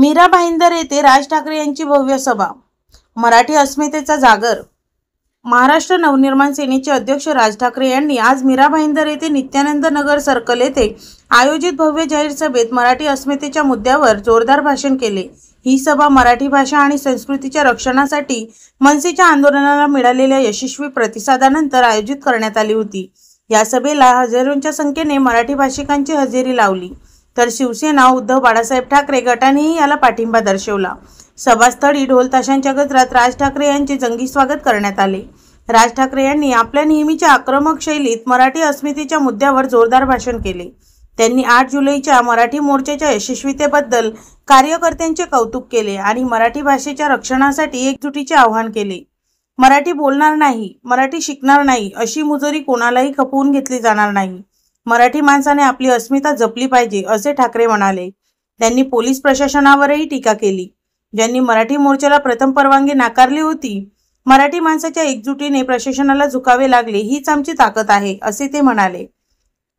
मीरा भाईंदर येथे राज ठाकरे यांची भव्य सभा। मराठी अस्मितेचा जागर। महाराष्ट्र नवनिर्माण सेनेचे अध्यक्ष राज ठाकरे यांनी आज मीरा भाईंदर येथे नित्यानंद नगर सर्कल येथे आयोजित भव्य जाहीर सभेत मराठी अस्मितेच्या मुद्द्यावर जोरदार भाषण केले। ही सभा मराठी भाषा आणि संस्कृतीच्या रक्षणासाठी मनसेच्या आंदोलनाला मिळालेल्या यशस्वी प्रतिसादानंतर आयोजित करण्यात आली होती। या सभेला हजारोंच्या संख्येने मराठी भाषिकांची हजेरी लावली, तर शिवसेना उद्धव बाळासाहेब ठाकरे गटानेही याला पाठिंबा दर्शवला। सभास्थळी ढोल ताशांच्या गजरात राज ठाकरे यांचे जंगी स्वागत करण्यात आले। राज ठाकरे यांनी आपल्या नेहमीच्या आक्रमक शैलीत मराठी अस्मितेच्या मुद्द्यावर जोरदार भाषण केले। त्यांनी 8 जुलैच्या मराठी मोर्चाच्या यशस्वीतेबद्दल कार्यकर्त्यांचे कौतुक केले आणि मराठी भाषेच्या रक्षणासाठी एकजुटीचे आवाहन केले। मराठी बोलणार नाही, मराठी शिकणार नाही अशी मुजोरी कोणालाही खपवून घेतली जाणार नाही। मराठी माणसाने आपली अस्मिता जपली पाहिजे असे ठाकरे म्हणाले। त्यांनी पोलीस प्रशासनावरही टीका केली, ज्यांनी मराठी मोर्चाला प्रथम परवानगी नाकारली होती। मराठी माणसाच्या एकजुटीने प्रशासनाला झुकावे लागले, हीच आमची ताकद आहे असे ते म्हणाले।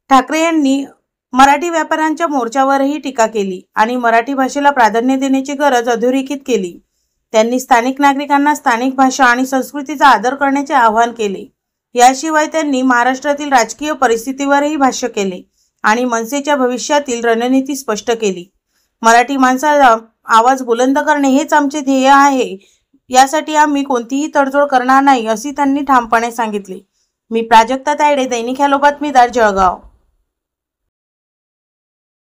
ठाकरे यांनी मराठी व्यापाऱ्यांच्या मोर्चावरही टीका केली आणि मराठी भाषेला प्राधान्य देण्याची गरज अधोरेखित केली। त्यांनी स्थानिक नागरिकांना स्थानिक भाषा आणि संस्कृतीचा आदर करण्याचे आवाहन केले। याशिवाय त्यांनी महाराष्ट्रातील राजकीय परिस्थितीवरही भाष्य केले आणि मनसेच्या भविष्यातील रणनीती स्पष्ट केली। मराठी माणसाला आवाज बुलंद करणे हेच आमचे ध्येय आहे, यासाठी आम्ही कोणतीही तडजोड करणार नाही असे त्यांनी ठामपणे सांगितले। मी प्राजक्ता तायडे, दैनिक हॅलो बातमीदार, जळगाव।